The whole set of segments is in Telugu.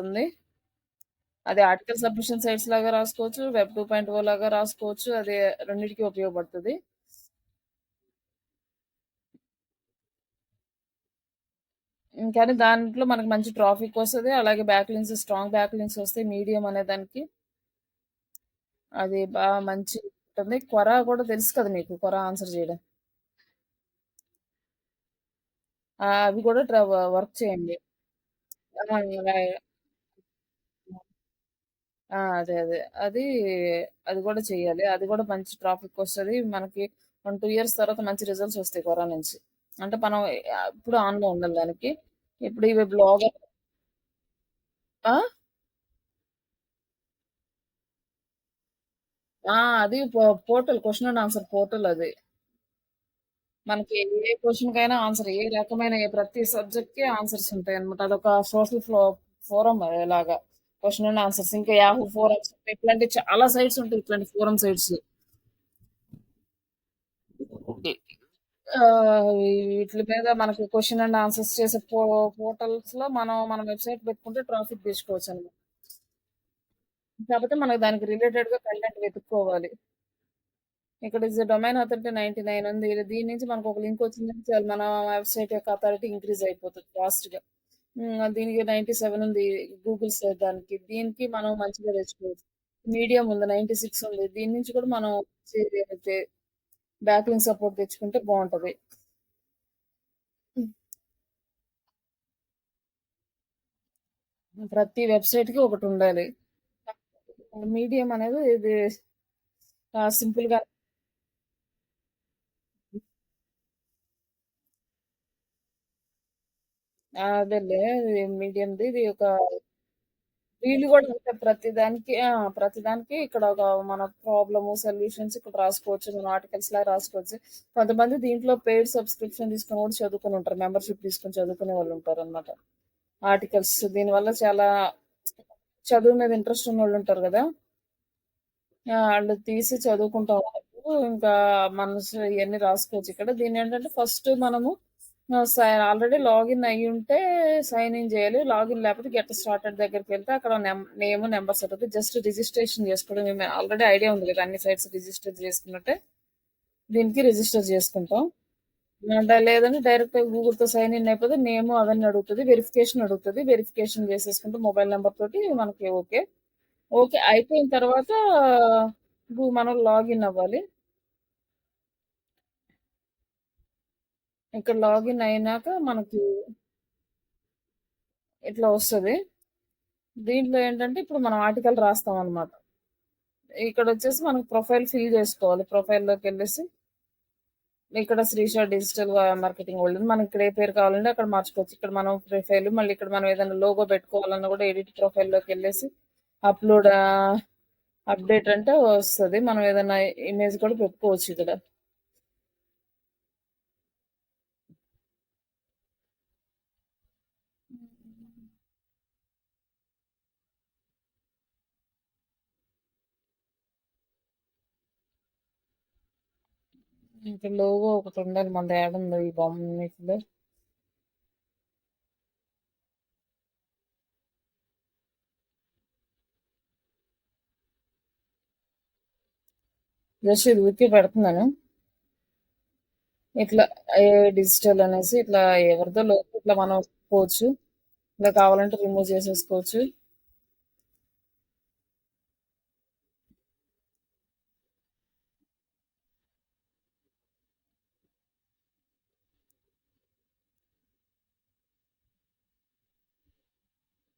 ఉంది. అది ఆర్టికల్ సబ్మిషన్ సైట్స్ లాగా రాసుకోవచ్చు. వెబ్ 2.0 లాగా రాసుకోవచ్చు. అది రెండిటికి ఉపయోగపడుతది. కానీ దాంట్లో మనకు మంచి ట్రాఫిక్ వస్తది. అలాగే back links strong back links వస్తాయి. మీడియం అనే దానికి అది మంచి ఉంటుంది. క్వరా కూడా తెలుసు కదా మీకు. క్వరా ఆన్సర్ చేయడం. అవి కూడా వర్క్ చేయండి. ఆ! రాయ అదే. అది, అది కూడా చెయ్యాలి. అది కూడా మంచి ట్రాఫిక్ వస్తది. మనకి 1, 2 ఇయర్స్ తర్వాత మంచి రిజల్ట్స్ వస్తాయి క్వరా నుంచి. అంటే మనం ఎప్పుడు ఆన్‌లో ఉండాలి దానికి. ఇప్పుడు ఇవి బ్లాగర్ ఆ! ఆ! అది portal question and answer portal అది. మనకి ఏ క్వెషన్‌కైనా ఆన్సర్ ఏ రకమైన ప్రతి సబ్జెక్ట్‌కి ఆన్సర్స్ ఉంటాయన్నమాట. అదొక సోషల్ ఫోరమ్ లాగా. క్వెషన్ అండ్ ఆన్సర్స్ ఇంకా యాహూ ఫోరమ్స్ ఉంటాయి. ఇట్లాంటి చాలా సైట్స్ ఉంటాయి. ఇట్లాంటి ఫోరమ్ సైట్స్. ఓకే. వీట్లి మీద మనకి క్వెషన్ అండ్ ఆన్సర్స్ చేసే పోర్టల్స్‌లో మన వెబ్‌సైట్ పెట్టుకుంటే ట్రాఫిక్ తెచ్చుకోవచ్చనమాట. కాపోతే మనకు దానికి రిలేటెడ్‌గా కంటెంట్ వెతుక్కోవాలి. ఇక్కడ డొమైన్ అథారిటీ 99 ఉంది. దీని నుంచి మనకొక లింక్ వచ్చిందంటే చాలు మన వెబ్‌సైట్ యొక్క అథారిటీ ఇంక్రీజ్ అయిపోతది ఫాస్ట్‌గా. దీనికి 97 ఉంది గూగుల్ దానికి. దీనికి మనం మంచిగా తెచ్చుకోవచ్చు. మీడియం ఉంది 96 ఉంది. దీని నుంచి కూడా మనం బ్యాక్‌లింక్ సపోర్ట్ తెచ్చుకుంటే బావుంటది. ప్రతి వెబ్‌సైట్‌కి ఒకటుండాలి. మీడియం అనేది ఇది సింపుల్‌గా అదేలే మీడియంది ఇది ఒక వీళ్ళు గూడా అంతే ప్రతిదానికి ఇక్కడ ఒక మన సొల్యూషన్స్ ఇక్కడ రాసుకోవచ్చు. మనం ఆర్టికల్స్‌లా రాసుకోవచ్చు. కొంతమంది దీంట్లో పెయిడ్ సబ్స్క్రిప్షన్ తీసుకొని కూడా చదువుకొనుంటారు. మెంబర్‌షిప్ తీసుకొని చదువుకునే వాళ్ళుంటారనమాట. ఆర్టికల్స్ దీనివల్ల చాలా చదువు మీద ఇంట్రెస్ట్ ఉన్నోళ్ళుంటారు గదా! ఆళ్ళు తీసి చదువుకుంటా ఉంటారు. ఇంకా ఇయన్నీ రాసుకోవచ్చు ఇక్కడ. దీన్నేంటంటే ఫస్ట్ మనము ఆల్రెడీ లాగిన్ అయ్యుంటే సైన్ ఇన్ జేయాలి. లాగిన్ లేకపోతే గెట్ స్టార్టెడ్ దగ్గరికెళ్తే అక్కడ నేమ్, నంబర్స్ అడుగుతది. జస్ట్ రిజిస్ట్రేషన్ జేసుకోవడం. ఆల్రెడీ ఐడియా ఉంది గదా! అన్ని సైట్స్ రిజిస్టర్ చేసుకున్నట్టే. దీనికి రిజిస్టర్ చేసుకుంటాం. లేదంటే డైరెక్ట్‌గా గూగుల్‌తో సైన్ ఇన్ అయిపోతే నేము అవన్నీ అడుగుతది. వెరిఫికేషన్ అడుగుతది. వెరిఫికేషన్ చేసేసుకుంటే మొబైల్ నంబర్ తోటి మనకి ఓకే. ఓకే. అయిపోయిన తర్వాత మనం లాగిన్ అవ్వాలి. ఇక్కడ లాగిన్ అయినాక మనకి ఇట్లా వస్తది. దీంట్లో ఏంటంటే ఇప్పుడు మనం ఆర్టికల్ రాస్తామనమాట. ఇక్కడొచ్చేసి మనకు ప్రొఫైల్ ఫిల్ జేసుకోవాలి. ప్రొఫైల్‌లోకెళ్ళేసి ఇక్కడ శ్రీష డిజిటల్ మార్కెటింగ్ వరల్డ్ మనకి ఇక్కడ ఏ పేరు కావాలంటే అక్కడ మార్చుకోవచ్చు. ఇక్కడ మనం ప్రొఫైల్ మళ్ళీ ఇక్కడ మనం ఏదైనా లోగో పెట్టుకోవాలన్నా కూడా ఎడిట్ ప్రొఫైల్‌లోకెళ్ళేసి అప్‌లోడ్ అప్‌డేట్ అంటే వస్తది. మనం ఏదైనా ఇమేజ్ కూడా పెట్టుకోవచ్చు ఇక్కడ. ఇంకా లోగో ఒకటి ఉండాలి. మనది యాడుందో ఈ బొమ్మన్నిటిలో. జస్ట్ ఇది ఊరికే పెడుతున్నాను. ఇట్లా డిజిటల్ అనేసి ఇట్లా ఎవరిదో లోగో ఇట్లా మనం పెట్టుకోవచ్చు. ఇలా కావాలంటే రిమూవ్ చేసేసుకోవచ్చు.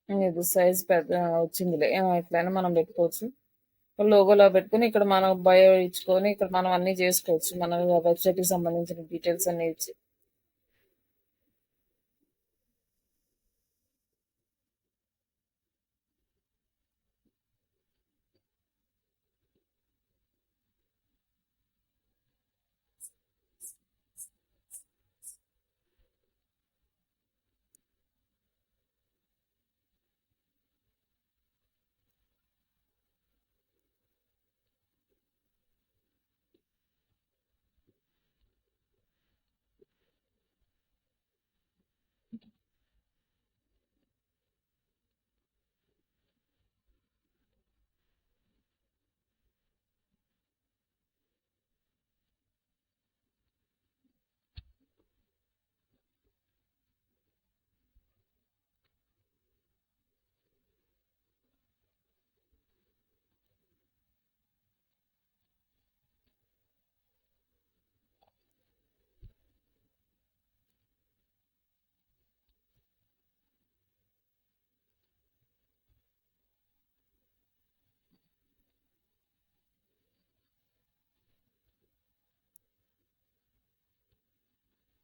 ఇది సైజ్ పెద్ద వచ్చిందిలే. ఇట్లైనా మనం పెట్టుకోవచ్చు. లోగోలా పెట్టుకొని ఇక్కడ మనం బయో ఇచ్చుకొని ఇక్కడ మనం అన్నీ చేసుకోవచ్చు. మన వెబ్‌సైట్‌కి సంబంధించిన డీటెయిల్స్ అన్నీ ఇచ్చి.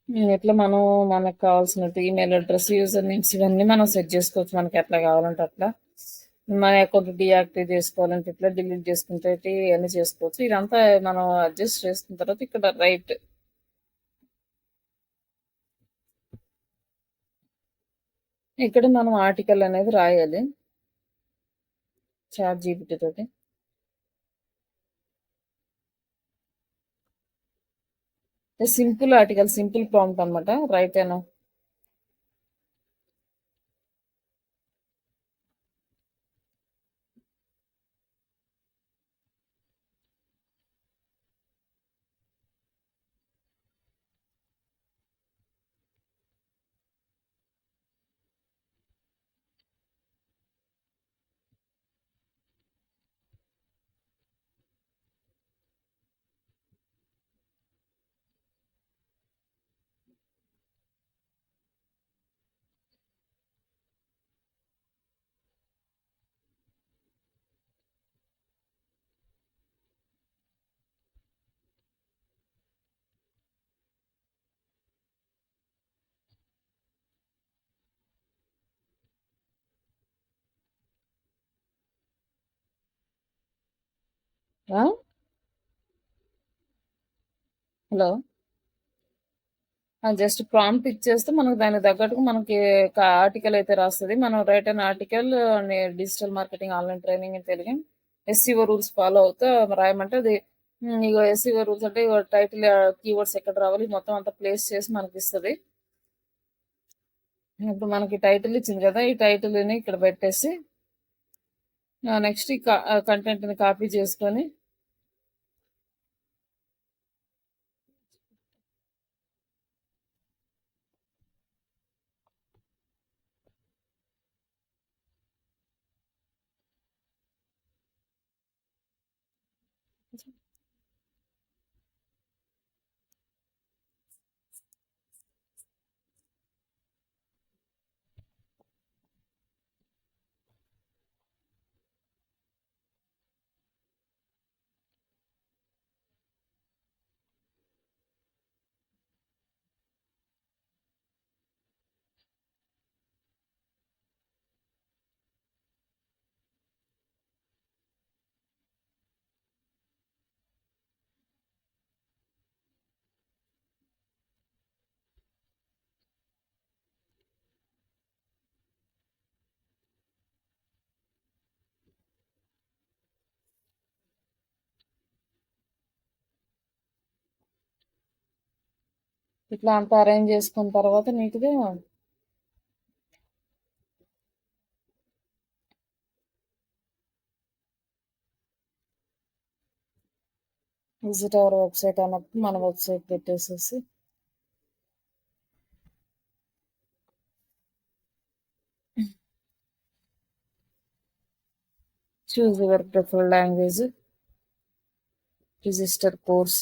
ఎట్లా మనం మనకు కావాల్సినట్టు ఈమెయిల్ అడ్రెస్, యూజర్ నేమ్స్ ఇవన్నీ మనం సెట్ చేసుకోవచ్చు. మనకి ఎట్లా కావాలంటే అట్లా. మన అకౌంట్ డీయాక్టివేట్ చేసుకోవాలంటే ఇట్లా, డిలీట్ చేసుకుంటే ఇవన్నీ చేసుకోవచ్చు. ఇదంతా మనం అడ్జస్ట్ చేసుకున్న తర్వాత ఇక్కడ రైట్ ఇక్కడ మనం ఆర్టికల్ అనేది రాయాలి చాట్ జీపీటీ తోటి. సింపుల్ ఆర్టికల్, సింపుల్ ప్రాంప్ట్ అనమాట. రైట్ అయినా హలో, జస్ట్ ప్రాంప్ట్ ఇచ్చేస్తే మనకు దానికి తగ్గట్టుగా మనకి ఆర్టికల్ అయితే రాస్తుంది. మనం రైట్ అయిన article digital marketing online training in Telugu SCO rules follow అవుతా రాయమంటే అది ఇగో ఎస్సీఓ రూల్స్ అంటే టైటిల్ కీవర్డ్స్ ఎక్కడ రావాలి మొత్తం అంతా ప్లేస్ చేసి మనకి ఇస్తుంది. ఇప్పుడు మనకి టైటిల్ ఇచ్చింది కదా, ఈ టైటిల్ని ఇక్కడ పెట్టేసి నెక్స్ట్ ఈ కంటెంట్ని కాపీ చేసుకొని ఇట్లా అంతా అరేంజ్ చేసుకున్న తర్వాత నీట్గా విజిట్ అవర్ వెబ్సైట్ అన్నప్పుడు మన వెబ్సైట్ పెట్టేసేసి choose your preferred language, register course,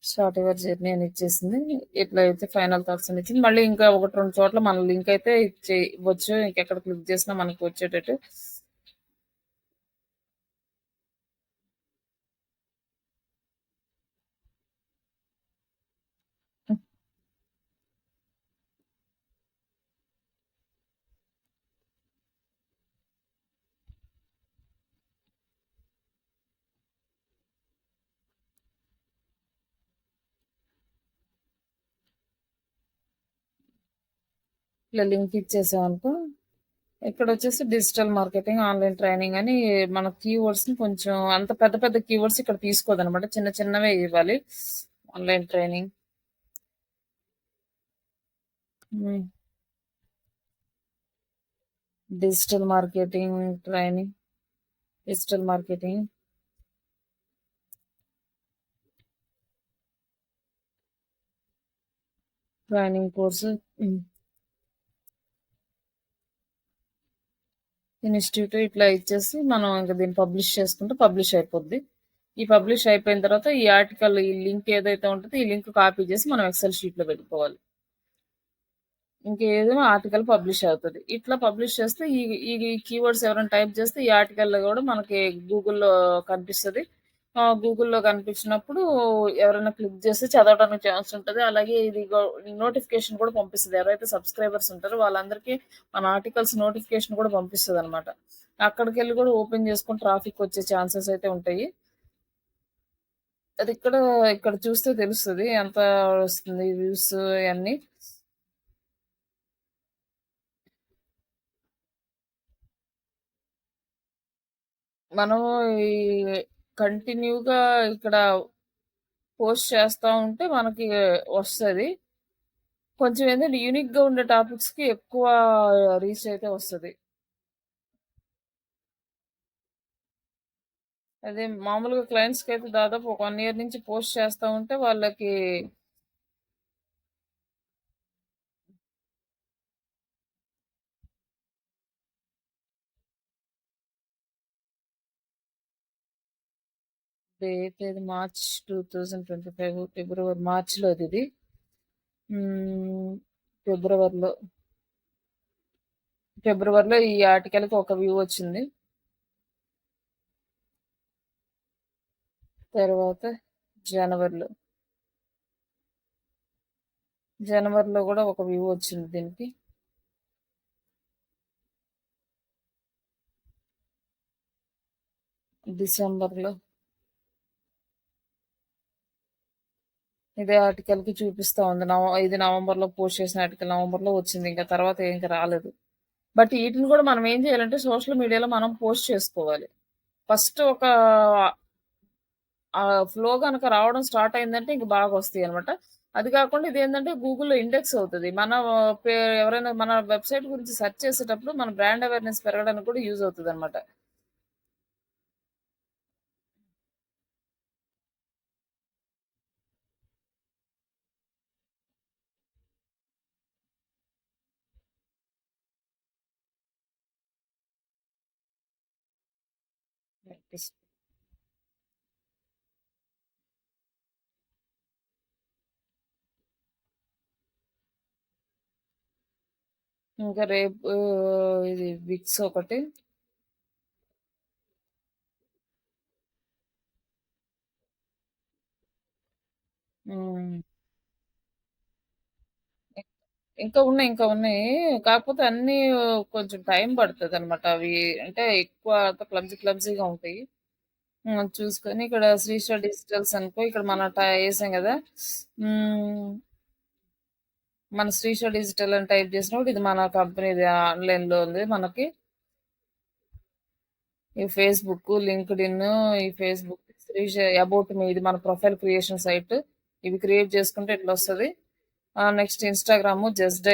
start your journey అని ఇచ్చేసింది. ఇట్లా అయితే ఫైనల్ థాట్స్ అని ఇచ్చింది. మళ్ళీ ఇంకా ఒకటి రెండు చోట్ల మన లింక్ అయితే ఇవ్వచ్చు, ఇంకెక్కడ క్లిక్ చేసినా మనకి వచ్చేటట్టు. ఇట్లా లింక్ ఇచ్చేసామనుకో ఇక్కడ వచ్చేసి డిజిటల్ మార్కెటింగ్ ఆన్లైన్ ట్రైనింగ్ అని మన కీవర్డ్స్ ని కొంచెం అంత పెద్ద పెద్ద కీవర్డ్స్ ఇక్కడ తీసుకోదనమాట, చిన్న చిన్నవే ఇవ్వాలి. Online training, digital marketing training, digital marketing training course, institute ఇట్లా ఇచ్చేసి మనం ఇంకా దీన్ని పబ్లిష్ చేసుకుంటే పబ్లిష్ అయిపోద్ది. ఈ పబ్లిష్ అయిపోయిన తర్వాత ఈ ఆర్టికల్ ఈ లింక్ ఏదైతే ఉంటుందో ఈ లింక్ కాపీ చేసి మనం ఎక్సెల్ షీట్ లో పెట్టుకోవాలి. ఇంకేదో ఆర్టికల్ పబ్లిష్ అవుతుంది. ఇట్లా పబ్లిష్ చేస్తే ఈ ఈ కీవర్డ్స్ ఎవరైనా టైప్ చేస్తే ఈ ఆర్టికల్ కూడా మనకి గూగుల్లో కనిపిస్తుంది. గూగుల్‌లో కనిపించినప్పుడు ఎవరైనా క్లిక్ చేస్తే చదవడానికి ఛాన్స్ ఉంటది. అలాగే ఇది నోటిఫికేషన్ కూడా పంపిస్తది. ఎవరైతే సబ్‌స్క్రైబర్స్ ఉంటారో వాళ్ళందరికీ మన ఆర్టికల్స్ నోటిఫికేషన్ కూడా పంపిస్తదనమాట. అక్కడికెళ్ళి కూడా ఓపెన్ చేసుకొని ట్రాఫిక్ వచ్చే ఛాన్సెస్ అయితే ఉంటాయి. అది ఇక్కడ చూస్తే తెలుస్తది. ఎంత వస్తుంది వ్యూస్ అయన్నీ. మనం ఈ కంటిన్యూగా ఇక్కడ పోస్ట్ చేస్తా ఉంటే మనకి వస్తది. కొంచెం ఏందంటే యూనిక్‌గా ఉండే టాపిక్స్‌కి ఎక్కువ రీచ్ అయితే వస్తది. అదే మామూలుగా క్లయింట్స్‌కైతే దాదాపు ఒక 1 ఇయర్ నుంచి పోస్ట్ చేస్తా ఉంటే వాళ్ళకి తేదీ మార్చ్ 2025 మార్చ్‌లోదిది. హ్మ్. ఫిబ్రవరిలో ఫిబ్రవరిలో ఈ ఆర్టికల్‌కి ఒక వ్యూ వచ్చింది. తర్వాత జనవరిలో, జనవరిలో గూడా ఒక వ్యూ వచ్చింది దీనికి. డిసెంబర్‌లో ఇదే ఆర్టికల్‌కి చూపిస్తా ఉంది. ఇది నవంబర్‌లో పోస్ట్ చేసిన ఆర్టికల్ నవంబర్‌లో వచ్చింది. ఇంక తర్వాత ఇంక రాలేదు. బట్ ఈటిని గూడా మనం ఏం చేయాలంటే సోషల్ మీడియాలో మనం పోస్ట్ చేసుకోవాలి. ఫస్ట్ ఒక ఫ్లో గనక రావడం స్టార్ట్ అయిందంటే ఇంక బాగొస్తాయనమాట. అది కాకుండా ఇదేంటంటే గూగుల్‌లో ఇండెక్స్ అవుతది. మన ఎవరైనా మన వెబ్‌సైట్ గురించి సెర్చ్ చేసేటప్పుడు మన బ్రాండ్ అవేర్‌నెస్ పెరగడానికి కూడా యూజ్ అవుతదనమాట. ఇంకా రేపు ఇది విక్స్ ఒకటి. హ్మ్. ఇంకా ఉన్నాయి. కాకపోతే అన్నీ కొంచెం టైం పడతదనమాట. అవి అంటే ఎక్కువ క్లమ్జీగా ఉంటాయి. చూసుకొని ఇక్కడ శ్రీష డిజిటల్స్ అనుకో ఇక్కడ మన ఏసాం గదా! హ్మ్. మన శ్రీష డిజిటల్ అని టైప్ చేసినప్పుడు ఇది మన కంపెనీది ఆన్‌లైన్‌లో ఉంది మనకి. ఈ ఫేస్‌బుక్, లింక్డ్ఇన్, ఈ ఫేస్‌బుక్ శ్రీష అబౌట్ మీ ఇది మన ప్రొఫైల్ క్రియేషన్ సైట్. ఇవి క్రియేట్ చేసుకుంటే ఇట్లొస్తది. నెక్స్ట్ ఇన్‌స్టాగ్రాము జస్ట్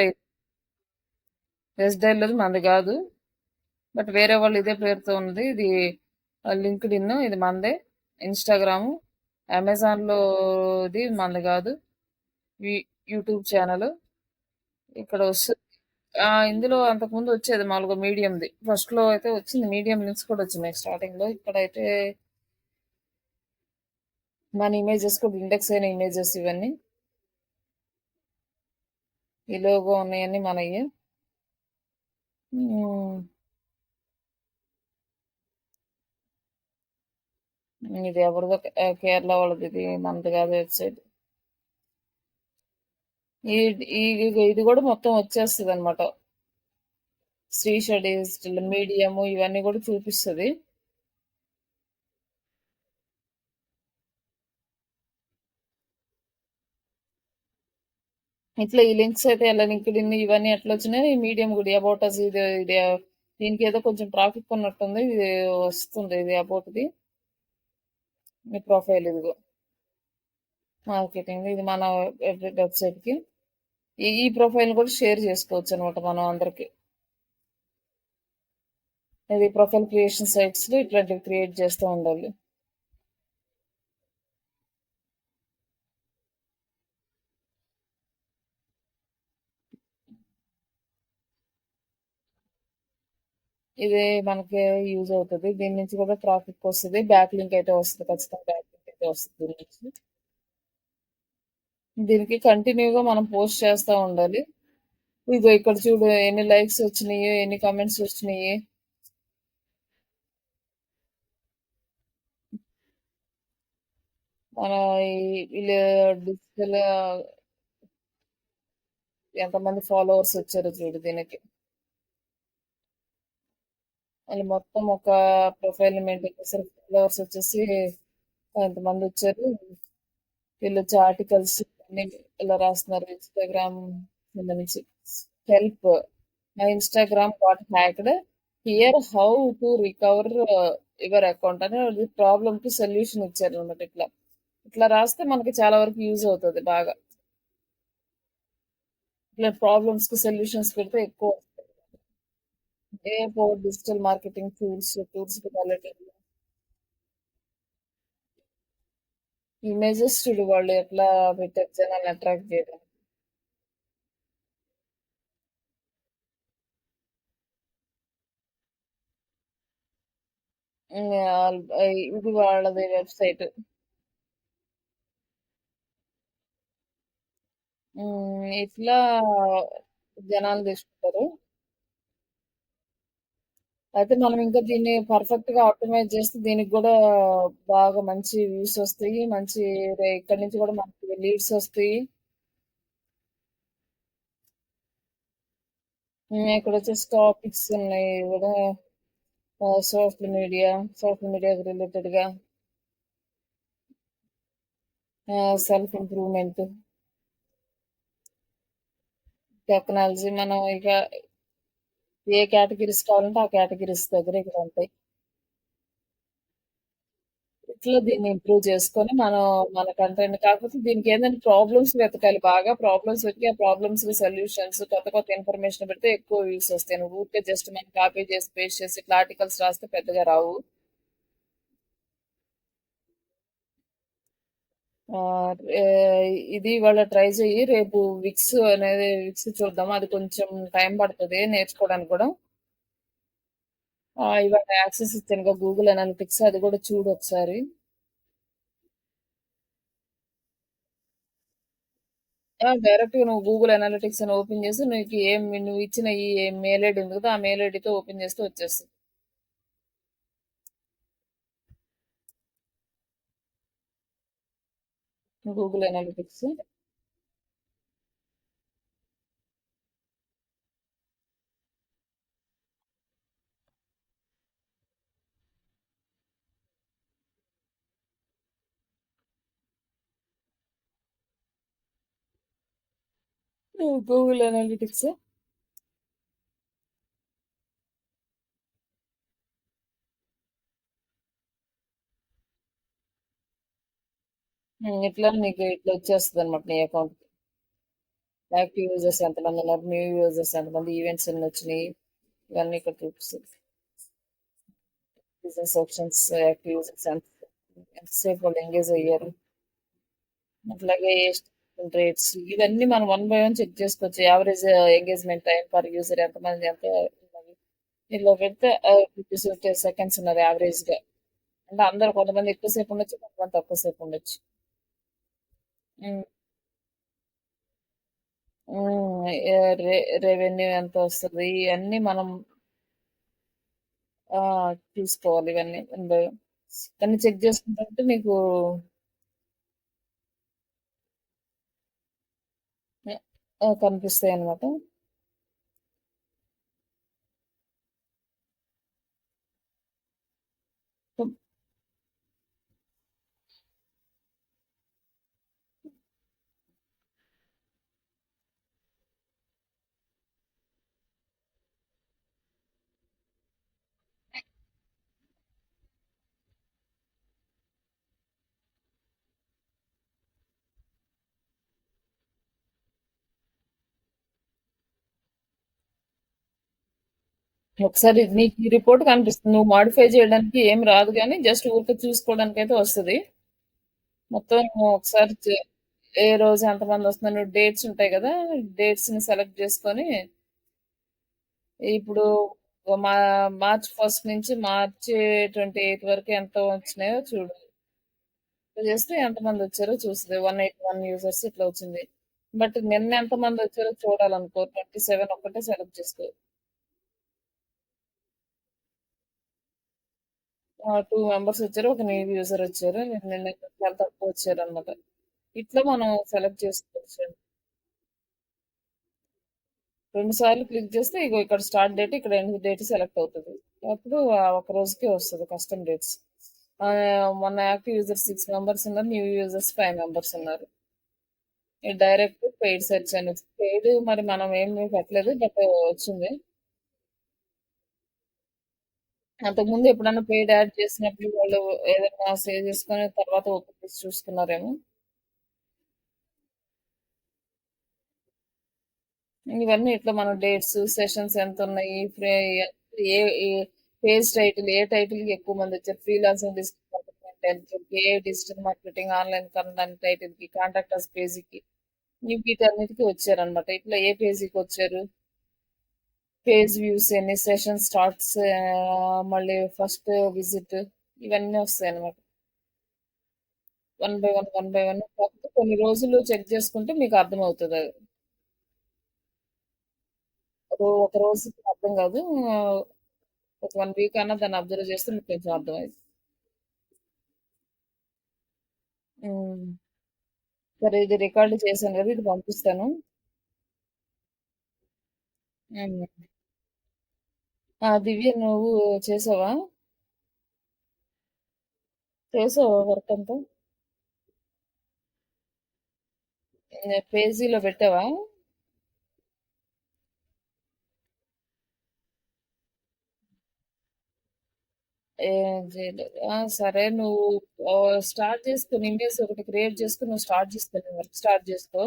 డైల్‌లోది మనది గాదు. బట్ వేరే వాళ్ళు ఇదే పేరుతో ఉంది. ఇది లింక్డ్ఇన్ ఇది మనదే. ఇన్‌స్టాగ్రాము, అమెజాన్‌లోది మనది గాదు. యూ యూట్యూబ్ ఛానల్ ఇక్కడ వస్తది. ఇందులో అంతకుముందు వచ్చేది మామూలుగా మీడియంది. ఫస్ట్‌లో అయితే వచ్చింది. మీడియం లింక్స్ కూడా వచ్చినాయి స్టార్టింగ్‌లో. ఇక్కడైతే మన ఇమేజెస్ కూడా ఇండెక్స్ అయిన ఇమేజెస్ ఇవన్నీ. ఈ లోగో ఉన్నాయన్నీ మనయ్యే. హ్మ్. ఇది ఎవరిదో కేరళ వాళ్ళది ఇది మనది కాదు వెబ్‌సైట్. ఈ ఈ ఇది కూడా మొత్తం వచ్చేస్తదనమాట. శ్రీ డిజిటల్ మీడియము ఇవన్నీ కూడా చూపిస్తది. ఇట్లా ఈ లింక్స్ అయితే ఎలా లింక్డ్ఇన్ ఇవన్నీ ఎట్లొచ్చినాయి, ఈ మీడియం కూడా అబౌట్ అస్ ఇది దీనికి ఏదో కొంచెం ట్రాఫిక్ ఉన్నట్టుంది. ఇది వస్తుంది ఇది అబౌట్‌ది. మీ ప్రొఫైల్ ఇదిగో. మార్కెటింగ్ ఇది మన వెబ్‌సైట్‌కి. ఈ ప్రొఫైల్ కూడా షేర్ చేసుకోవచ్చనమాట మనం అందరికి. ఇది ప్రొఫైల్ క్రియేషన్ సైట్స్‌లో ఇట్లాంటివి క్రియేట్ చేస్తూ ఉండాలి. ఇది మనకి యూజ్ అవుతది. దీని నుంచి కూడా ట్రాఫిక్ వస్తది. బ్యాక్ లింక్ అయితే వస్తది. ఖచ్చితంగా బ్యాక్ లింక్ అయితే వస్తది దీని నుంచి. దీనికి కంటిన్యూగా మనం పోస్ట్ చేస్తా ఉండాలి. ఇగో ఇక్కడ చూడు ఎన్ని లైక్స్ వచ్చినాయి, ఎన్ని కామెంట్స్ వచ్చినాయి. మన ఈ వీళ్ళు డిజిటల్ ఎంతమంది ఫాలోవర్స్ వచ్చారో చూడు దీనికి. వాళ్ళు మొత్తం ఒక ప్రొఫైల్‌ని మెయింటైన్ చేస్తారు. ఫాలోవర్స్ వచ్చేసి ఎంతమందొచ్చారు. వీళ్ళొచ్చి ఆర్టికల్స్ అన్నీ ఇలా రాస్తున్నారు. ఇన్‌స్టాగ్రామ్ సంబంధించి. Help. My Instagram got hacked. Here how to recover your account అని ప్రాబ్లమ్‌కి సొల్యూషన్ ఇచ్చారనమాట ఇట్లా. ఇట్లా రాస్తే మనకి చాలా వరకు యూజ్ అవుతది బాగా. ఇట్లా ప్రాబ్లమ్స్‌కి సొల్యూషన్స్ పెడితే ఎక్కువ వస్తాయి. డిజిటల్ మార్కెటింగ్ టూల్స్‌కి రిలేటెడ్ ఇమేజెస్ చూడు వాళ్ళు ఎట్లా పెట్టారు జనాల్ని అట్రాక్ట్ చేయడానికి. ఇది వాళ్ళది వెబ్‌సైట్. ఇట్లా జనాలు తీసుకుంటారు. అయితే మనం ఇంకా దీన్ని పర్ఫెక్ట్‌గా ఆప్టిమైజ్ చేస్తే దీనికి గూడా బాగా మంచి వ్యూస్ ఒస్తాయి. మంచి ఇక్కడి నుంచి గూడా మనకి లీడ్స్ ఒస్తాయి. ఇక్కడొచ్చేసి టాపిక్స్ ఉన్నాయి గూడా సోషల్ మీడియాకి రిలేటెడ్‌గా సెల్ఫ్ ఇంప్రూవ్‌మెంట్, టెక్నాలజీ మనం ఇక ఏ కేటగిరీస్ కావాలంటే ఆ కేటగిరీస్ దగ్గర ఇక్కడ ఉంటాయి. ఇట్లా దీన్ని ఇంప్రూవ్ చేసుకొని మనం మన కంటెంట్ కాకపోతే దీనికేందంటే ప్రాబ్లమ్స్ వెతకాలి. బాగా ప్రాబ్లమ్స్ వెతికి, ఆ ప్రాబ్లమ్స్‌కి సొల్యూషన్స్ కొత్త కొత్త ఇన్ఫర్మేషన్ పెడితే ఎక్కువ వ్యూస్ వస్తాయి. నువ్వు ఊరికే జస్ట్ మనం కాపీ చేసి, పేస్ట్ చేసి ఇట్లా ఆర్టికల్స్ రాస్తే పెద్దగా రావు. రే ఇది ఇవాళ ట్రై చెయ్యి. రేపు విక్స్ చూద్దాం. అది కొంచెం టైం పడతది నేర్చుకోవడానికి కూడా. ఇవాళ యాక్సెస్ ఇచ్చానుగా గూగుల్ అనాలిటిక్స్ అది కూడా చూడు ఒకసారి. డైరెక్ట్‌గా నువ్వు గూగుల్ అనాలిటిక్స్ అని ఓపెన్ చేసి నువ్వు ఇచ్చిన ఈ మెయిల్ ఐడీ ఉంది కదా! ఆ మెయిల్ ఐడీతో ఓపెన్ చేస్తే వచ్చేస్తది. Google analytics. Google analytics. ఇట్లా నీకు ఇట్లా వచ్చేస్తదన్నమాట నీ అకౌంట్‌కి. యాక్టివ్ యూజర్స్ ఎంతమంది ఉన్నారు, న్యూ యూజర్స్ ఎంతమంది, ఈవెంట్స్ ఎన్ని వచ్చినాయి, ఇవన్నీ ఇక్కడ చూపిస్తది. బిజినెస్ ఆప్షన్స్, యాక్టివ్ యూజర్స్ ఎంతసేపు వాళ్ళు ఎంగేజ్ అయ్యారు. అట్లాగే రేట్స్ ఇవన్నీ మనం వన్ బై వన్ చెక్ చేసుకోవచ్చు. Average engagement time per user ఎంత ఉన్నది. ఇలా పెడితే 50 సెకండ్స్ ఉన్నది యావరేజ్‌గా. అంటే అందరూ కొంతమంది ఎక్కువ సేపు ఉండొచ్చు. కొంతమంది తక్కువ సేపు ఉండొచ్చు. హ్మ్. హ్మ్. రెవెన్యూ ఎంత వస్తది ఇయన్నీ మనం చూసుకోవాలి ఇవన్నీ. ఇవన్నీ చెక్ చేసుకుంటుంటే నీకు కనిపిస్తాయన్నమాట. ఒకసారి నీకు ఈ రిపోర్ట్ కనిపిస్తుంది. నువ్వు మోడిఫై చేయడానికి ఏం రాదు గానీ జస్ట్ ఊరికే చూసుకోవడానికైతే వస్తది. మొత్తం ఒకసారి ఏ రోజు ఎంతమంది వస్తున్నారు డేట్స్ ఉంటాయి కదా! డేట్స్‌ని సెలెక్ట్ చేసుకొని ఇప్పుడు మా మార్చ్ 1 నుంచి మార్చి 28 వరకు ఎంత వచ్చినాయో చూడు. ఇట్లా చేస్తే ఎంతమంది వచ్చారో చూస్తది. 181 యూజర్స్ ఇట్లా వచ్చింది. బట్ నిన్న ఎంతమంది వచ్చారో చూడాలనుకో 27 ఒక్కటే సెలెక్ట్ చేసుకో. 2 మెంబర్స్ వచ్చారు. ఒక న్యూ యూజర్ వచ్చారు. నిన్న చాలా తక్కువ వచ్చారనమాట. ఇట్లా మనం సెలెక్ట్ చేసుకోవచ్చు. 2 సార్లు క్లిక్ చేస్తే ఇగో ఇక్కడ స్టార్ట్ డేట్, ఇక్కడ ఎండ్ డేట్ సెలెక్ట్ అవుతది. అప్పుడు ఒక రోజుకే వస్తది కస్టమ్ డేట్స్. మొన్న యాక్టివ్ యూజర్స్ 6 మెంబర్స్ ఉన్నారు. న్యూ యూజర్స్ 5 మెంబర్స్ ఉన్నారు. ఈ డైరెక్ట్ పెయిడ్ సెర్చ్ అని పెయిడ్ మరి మనం ఏమి పెట్టలేదు. బట్ వచ్చింది. అంతకుముందు ఎప్పుడన్నా పెయిడ్ యాడ్ చేసినప్పుడు వాళ్ళు ఏదైనా సేవ్ చేసుకొని తర్వాత ఓపెన్ చేసి చూసుకున్నారేమో. ఇవన్నీ ఇట్లా మన డేట్స్, సెషన్స్ ఎంతున్నయి, ఏ ఏ పేజ్ టైటిల్, ఏ టైటిల్‌కి ఎక్కువ మందొచ్చారు. ఫ్రీలాన్సింగ్ డిజిటల్ మార్కెటింగ్ టైటిల్‌కి, ఏ డిజిటల్ మార్కెటింగ్ ఆన్‌లైన్ కన్ టైటిల్‌కి, కాంటాక్ట్ అస్ పేజీకి, వీటన్నిటికి వచ్చారనమాట. ఇట్లా ఏ పేజీకొచ్చారు, పేజ్ వ్యూస్ ఎన్ని, సెషన్ స్టార్ట్స్, మళ్ళీ ఫస్ట్ విజిట్, ఇవన్నీ వస్తాయన్నమాట. వన్ బై వన్ కాకపోతే కొన్ని రోజులు చెక్ చేసుకుంటే మీకు అర్థమవుతదది. ఒక రోజుకి అర్థం కాదు. ఒక 1 వీక్ అన్నా దాన్ని అబ్జర్వ్ చేస్తే మీకు కొంచెం అర్థమైద్ది. హ్మ్. సరే ఇది రికార్డ్ చేశాను కదా! ఇది పంపిస్తాను. హ్మ్. దివ్య నువ్వు చేసావా? చేసావా వర్క్ అంతా? పేజీలో పెట్టావా? ఏం చేయలేదు. సరే నువ్వు స్టార్ట్ చేసుకో. ఇమేజ్ ఒకటి క్రియేట్ చేసుకొని నువ్వు స్టార్ట్ చేసుకో. నీ వర్క్ స్టార్ట్ చేసుకో.